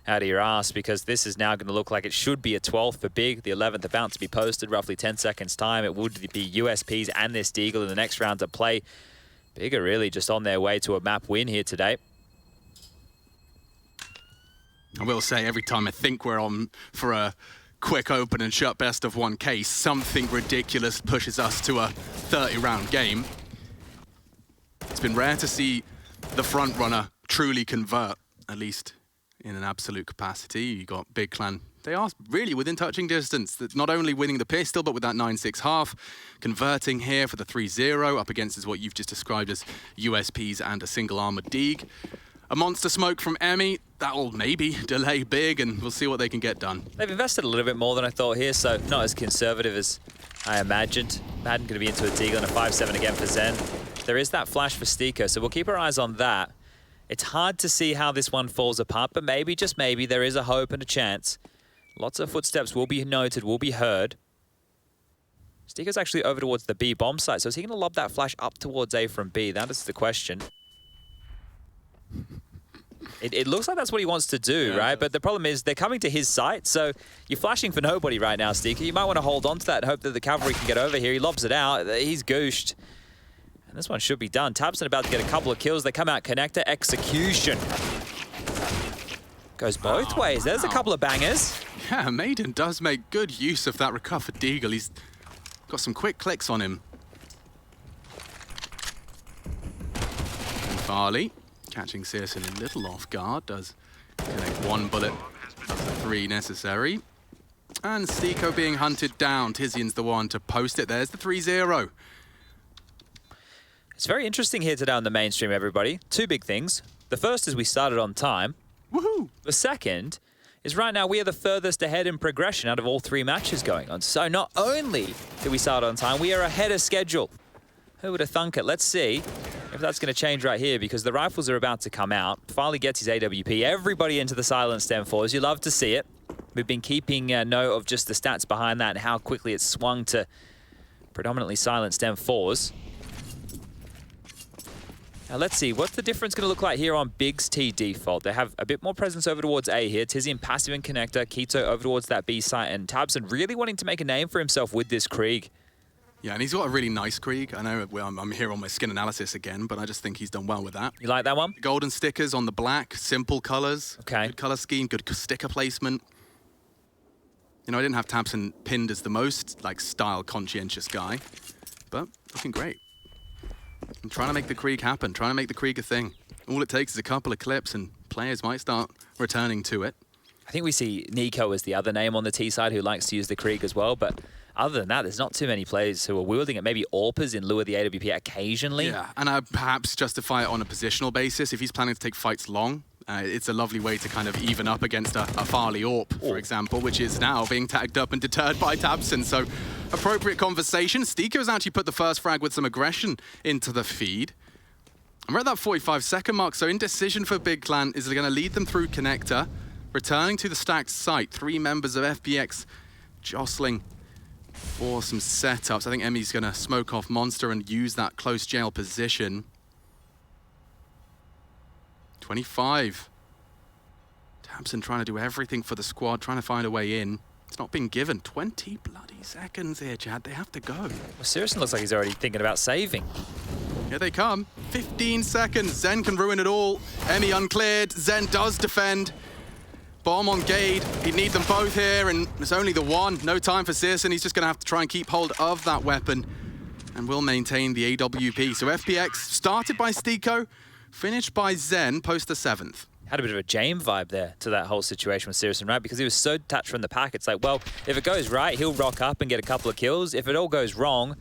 out of your ass, because this is now going to look like it should be a 12th for Big. The 11th about to be posted, roughly 10 seconds time. It would be USPs and this Deagle in the next round to play. Big are really just on their way to a map win here today. I will say, every time I think we're on for a quick open and shut best of 1 case, something ridiculous pushes us to a 30-round game. It's been rare to see the front runner truly convert, at least in an absolute capacity. You got Big Clan. They are really within touching distance. Not only winning the pistol, but with that 9-6 half, converting here for the 3-0 up against is what you've just described as USPs and a single armored Deag. A monster smoke from Emmy, that'll maybe delay Big, and we'll see what they can get done. They've invested a little bit more than I thought here, so not as conservative as I imagined. Madden going to be into a Deagle and a 5-7 again for Zen. There is that flash for Stiko, so we'll keep our eyes on that. It's hard to see how this one falls apart, but maybe, just maybe, there is a hope and a chance. Lots of footsteps will be noted, will be heard. Stiko's actually over towards the B bomb site, so is he going to lob that flash up towards A from B? That is the question. It looks like that's what he wants to do, right? But the problem is they're coming to his site, so you're flashing for nobody right now, Stiko. You might want to hold on to that and hope that the cavalry can get over here. He lobs it out. He's gooshed. And this one should be done. Tabson about to get a couple of kills. They come out connector. Execution. Goes both ways. There's a couple of bangers. Yeah, Maiden does make good use of that recovered Deagle. He's got some quick clicks on him. And Farley, catching Sirison a little off guard, does connect 1 bullet of the 3 necessary. And Stiko being hunted down. Tizian's the one to post it. There's the 3-0. It's very interesting here today on the mainstream, everybody. 2 big things. The first is we started on time. Woohoo! The second is right now we are the furthest ahead in progression out of all 3 matches going on. So not only did we start on time, we are ahead of schedule. Who would have thunk it? Let's see if that's going to change right here, because the rifles are about to come out. Farley gets his AWP. Everybody into the silent stem fours. You love to see it. We've been keeping note of just the stats behind that and how quickly it's swung to predominantly silenced M4s. Now let's see, what's the difference going to look like here on Big's T default? They have a bit more presence over towards A here. Tizian passive and connector, Keto over towards that B site, and Tabson really wanting to make a name for himself with this Krieg. Yeah, and he's got a really nice Krieg. I know I'm here on my skin analysis again, but I just think he's done well with that. You like that one? Golden stickers on the black, simple colors. Okay. Good color scheme, good sticker placement. You know, I didn't have Tabson pinned as the most, like, style-conscientious guy, but looking great. I'm trying to make the Krieg happen, trying to make the Krieg a thing. All it takes is a couple of clips and players might start returning to it. I think we see Nico as the other name on the T side who likes to use the Krieg as well, but other than that, there's not too many players who are wielding it. Maybe Orpas in lieu of the AWP occasionally. Yeah, and I'd perhaps justify it on a positional basis. If he's planning to take fights long, it's a lovely way to kind of even up against a Farley AWP, for example, which is now being tagged up and deterred by Tabson. So, appropriate conversation. Stiko's actually put the first frag with some aggression into the feed. And we're at that 45-second mark, so indecision for Big Clan is going to lead them through connector. Returning to the stacked site, 3 members of FPX jostling for some setups. I think Emmy's going to smoke off Monster and use that close jail position. 25. Tabson trying to do everything for the squad, trying to find a way in. It's not been given. 20 bloody seconds here, Chad. They have to go. Well, Sirison looks like he's already thinking about saving. Here they come. 15 seconds. Zen can ruin it all. Emmy uncleared. Zen does defend. Bomb on Gade. He'd need them both here, and there's only the one. No time for Sirson. He's just going to have to try and keep hold of that weapon and will maintain the AWP. So FPX started by Stiko, finished by Zen, post the 7th. Had a bit of a James vibe there to that whole situation with Sirison, right? Because he was so detached from the pack. It's like, well, if it goes right, he'll rock up and get a couple of kills. If it all goes wrong,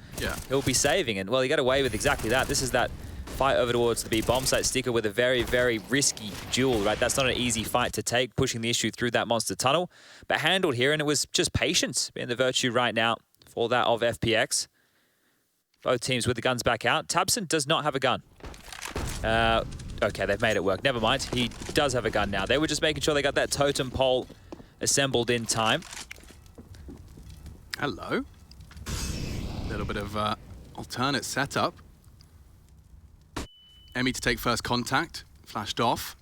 he'll be saving. And, well, he got away with exactly that. This is that fight over towards the B bomb site. Sticker with a very, very risky duel, right? That's not an easy fight to take, pushing the issue through that monster tunnel. But handled here, and it was just patience being the virtue right now for that of FPX. Both teams with the guns back out. Tabson does not have a gun. Okay, they've made it work. Never mind. He does have a gun now. They were just making sure they got that totem pole assembled in time. Hello. A little bit of alternate setup. Emmy to take first contact. Flashed off.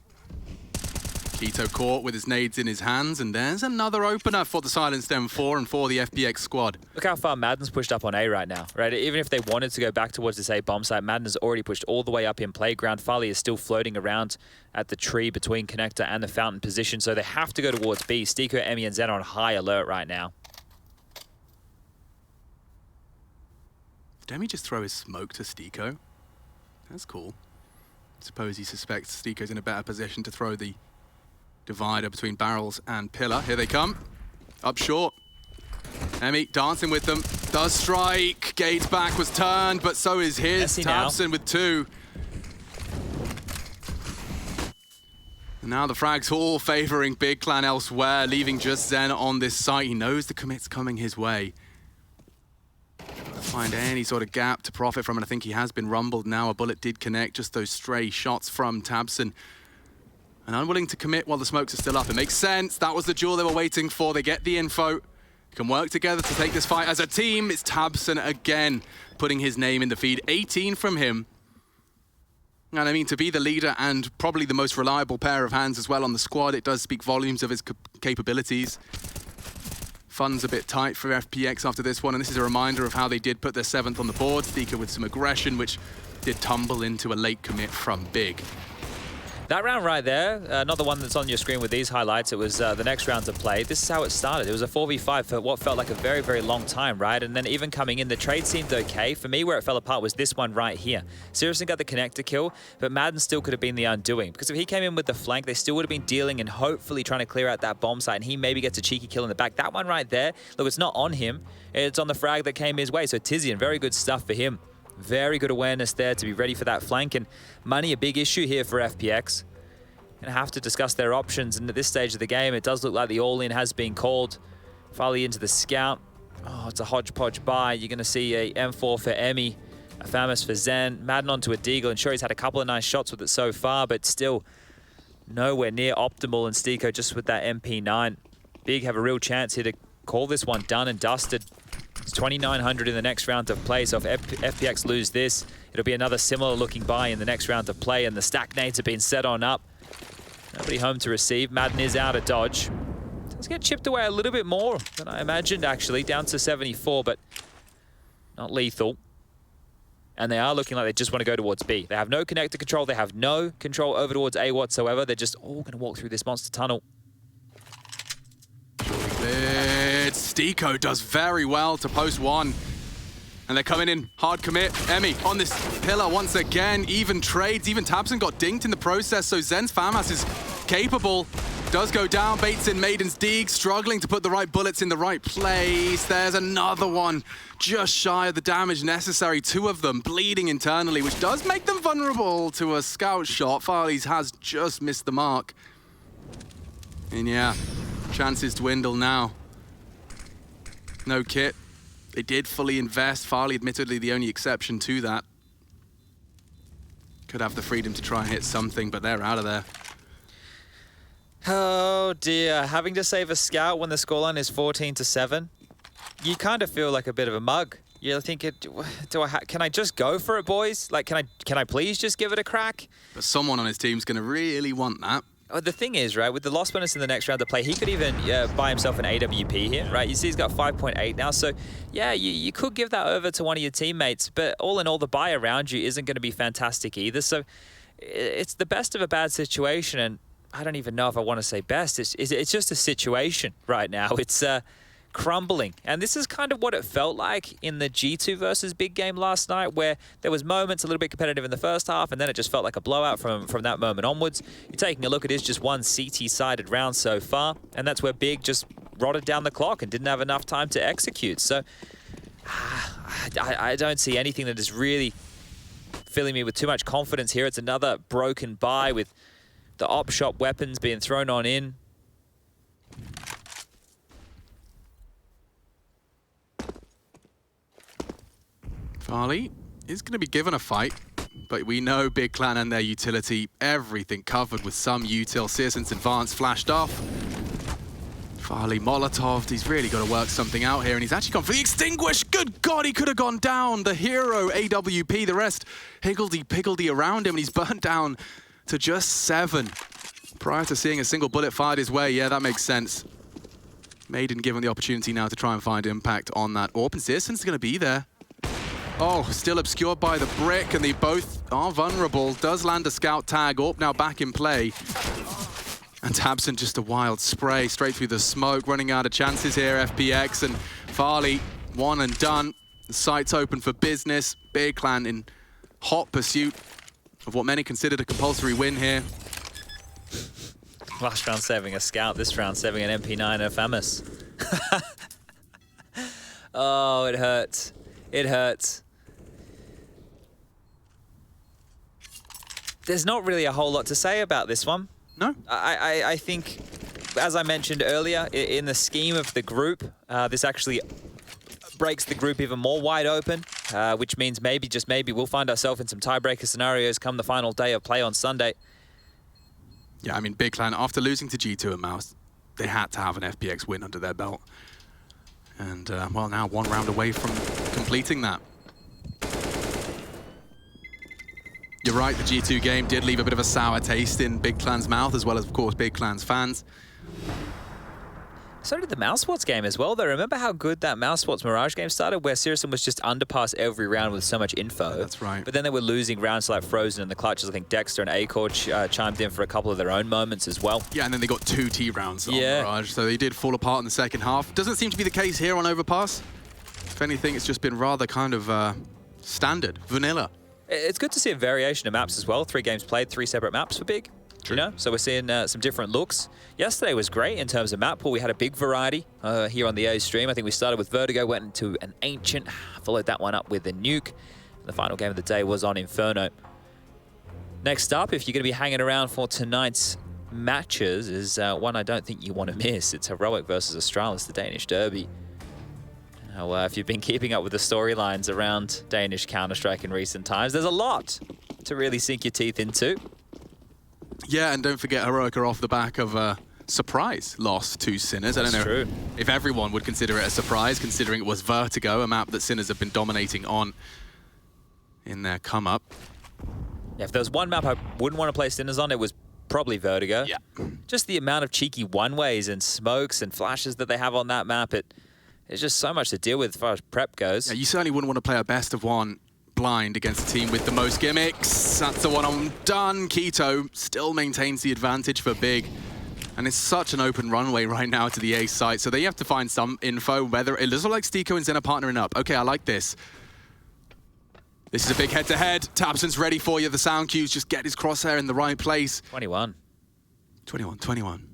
Keto caught with his nades in his hands, and there's another opener for the silenced M4 and for the FPX squad. Look how far Madden's pushed up on A right now, right? Even if they wanted to go back towards this A bomb site, Madden has already pushed all the way up in playground. Farley is still floating around at the tree between connector and the fountain position, so they have to go towards B. Stiko, Emmy, and Zen are on high alert right now. Did Emmy just throw his smoke to Stiko? That's cool. Suppose he suspects Stiko's in a better position to throw the divider between barrels and pillar. Here they come. Up short. Emmy dancing with them. Does strike. Gade's back was turned, but so is his. Tabson with 2. And now the frags all favoring Big Clan elsewhere, leaving just Zen on this site. He knows the commit's coming his way. Find any sort of gap to profit from, and I think he has been rumbled now. A bullet did connect, just those stray shots from Tabson. And unwilling to commit while the smokes are still up. It makes sense. That was the duel they were waiting for. They get the info. Can work together to take this fight as a team. It's Tabson again, putting his name in the feed. 18 from him. And I mean, to be the leader and probably the most reliable pair of hands as well on the squad, it does speak volumes of his capabilities. Fun's a bit tight for FPX after this one, and this is a reminder of how they did put their 7th on the board. Stika with some aggression, which did tumble into a late commit from Big. That round right there, not the one that's on your screen with these highlights, it was the next round to play. This is how it started. It was a 4v5 for what felt like a very, very long time, right? And then even coming in, the trade seemed okay. For me, where it fell apart was this one right here. Sirison got the connector kill, but Madden still could have been the undoing. Because if he came in with the flank, they still would have been dealing and hopefully trying to clear out that bomb site, and he maybe gets a cheeky kill in the back. That one right there, look, it's not on him. It's on the frag that came his way. So Tizian, very good stuff for him. Very good awareness there to be ready for that flank. And money, a big issue here for FPX. Gonna have to discuss their options, and at this stage of the game, it does look like the all-in has been called. Farley into the scout. Oh, it's a hodgepodge buy. You're gonna see a M4 for Emmy, a Famous for Zen, Madden onto a Deagle, and sure, he's had a couple of nice shots with it so far, but still nowhere near optimal, and Stiko just with that MP9. Big have a real chance here to call this one done and dusted. It's 2,900 in the next round of play, so if FPX lose this, it'll be another similar looking buy in the next round of play, and the stack nades have been set on up. Nobody home to receive. Madden is out of dodge. Does get chipped away a little bit more than I imagined, actually, down to 74, but not lethal. And they are looking like they just want to go towards B. They have no connector control. They have no control over towards A whatsoever. They're just all going to walk through this monster tunnel. Stico does very well to post one. And they're coming in, hard commit. Emmy on this pillar once again. Even trades, even Tabson got dinked in the process, so Zen's FAMAS is capable. Does go down, baits in Maiden's Deeg, struggling to put the right bullets in the right place. There's another one, just shy of the damage necessary. Two of them bleeding internally, which does make them vulnerable to a scout shot. Farley's has just missed the mark. And yeah, chances dwindle now. No kit. They did fully invest. Farley admittedly the only exception to that. Could have the freedom to try and hit something, but they're out of there. Oh dear, having to save a scout when the scoreline is 14-7. You kind of feel like a bit of a mug. You're thinking, can I just go for it, boys? Like, can I please just give it a crack? But someone on his team's going to really want that. Oh, the thing is, right, with the loss bonus in the next round to play, he could even buy himself an AWP here, right? You see he's got 5.8 now, so yeah, you could give that over to one of your teammates, but all in all, the buy around you isn't going to be fantastic either, so it's the best of a bad situation, and I don't even know if I want to say best. It's just a situation right now. It's crumbling. And this is kind of what it felt like in the G2 versus Big game last night, where there was moments a little bit competitive in the first half, and then it just felt like a blowout from that moment onwards. You're taking a look, it is just one CT-sided round so far, and that's where Big just rotted down the clock and didn't have enough time to execute. So I don't see anything that is really filling me with too much confidence here. It's another broken buy with the op shop weapons being thrown on in. Farley is going to be given a fight, but we know Big Clan and their utility, everything covered with some util. Searson's advance flashed off. Farley Molotov, he's really got to work something out here, and he's actually gone for the extinguish. Good God, he could have gone down. The hero AWP, the rest higgledy-piggledy around him, and he's burnt down to just 7. Prior to seeing a single bullet fired his way, yeah, that makes sense. Maiden given the opportunity now to try and find impact on that AWP, and Searson's going to be there. Oh, still obscured by the brick, and they both are vulnerable. Does land a scout tag. AWP now back in play. And Tabson just a wild spray straight through the smoke, running out of chances here, FPX. And Farley, one and done. The site's open for business. Big Clan in hot pursuit of what many considered a compulsory win here. Last round saving a scout, this round saving an MP9 FAMAS. Oh, it hurts. It hurts. There's not really a whole lot to say about this one. No. I think, as I mentioned earlier, in the scheme of the group, this actually breaks the group even more wide open, which means maybe, just maybe, we'll find ourselves in some tiebreaker scenarios come the final day of play on Sunday. Yeah, I mean, Big Clan, after losing to G2 and Mouse, they had to have an FPX win under their belt. And, well, now one round away from completing that. You're right, the G2 game did leave a bit of a sour taste in Big Clan's mouth, as well as, of course, Big Clan's fans. So did the Mousesports game as well, though. Remember how good that Mousesports Mirage game started, where Searson was just underpass every round with so much info? That's right. But then they were losing rounds to like Frozen and the clutches. I think Dexter and Acor chimed in for a couple of their own moments as well. Yeah, and then they got 2 T rounds on Mirage, so they did fall apart in the second half. Doesn't seem to be the case here on Overpass. If anything, it's just been rather kind of standard, vanilla. It's good to see a variation of maps as well. 3 games played, 3 separate maps for Big. True. You know, so we're seeing some different looks. Yesterday was great in terms of map pool. We had a big variety here on the A stream. I think we started with Vertigo, went into an Ancient, followed that one up with the Nuke. The final game of the day was on Inferno. Next up, if you're going to be hanging around for tonight's matches, is one I don't think you want to miss. It's Heroic versus Astralis, the Danish Derby. Now, if you've been keeping up with the storylines around Danish Counter-Strike in recent times, there's a lot to really sink your teeth into. Yeah, and don't forget Heroic are off the back of surprise loss to Sinners. I don't know true. if everyone would consider it a surprise, considering it was Vertigo, a map that Sinners have been dominating on in their come-up. Yeah, if there was one map I wouldn't want to play Sinners on, it was probably Vertigo. Yeah. Just the amount of cheeky one-ways and smokes and flashes that they have on that map, it's just so much to deal with as far as prep goes. Yeah, you certainly wouldn't want to play a best of one blind against a team with the most gimmicks. That's the one I'm done. Keto still maintains the advantage for Big. And it's such an open runway right now to the A site, so they have to find some info, whether it looks like Stiko and Zen are partnering up. Okay, I like this. This is a big head-to-head. Tabson's ready for you. The sound cues, just get his crosshair in the right place. 21. 21.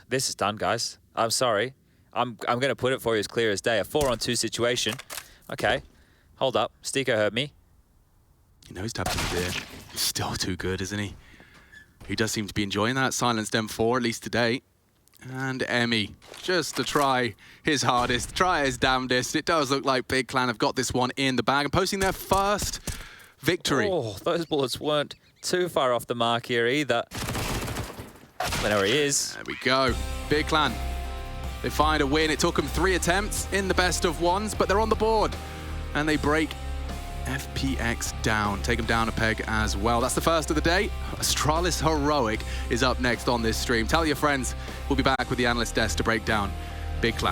This is done, guys. I'm sorry. I'm going to put it for you as clear as day. A 4-on-2 situation. Okay, hold up. Stiko heard me. He knows Tabson's there. He's still too good, isn't he? He does seem to be enjoying that. Silenced M4, at least today. And Emmy, just to try his hardest, try his damnedest. It does look like Big Clan have got this one in the bag and posting their first victory. Oh, those bullets weren't too far off the mark here either. There he is. There we go. Big Clan. They find a win. It took them 3 attempts in the best of ones, but they're on the board. And they break FPX down. Take them down a peg as well. That's the first of the day. Astralis Heroic is up next on this stream. Tell your friends. We'll be back with the analyst desk to break down Big Clan.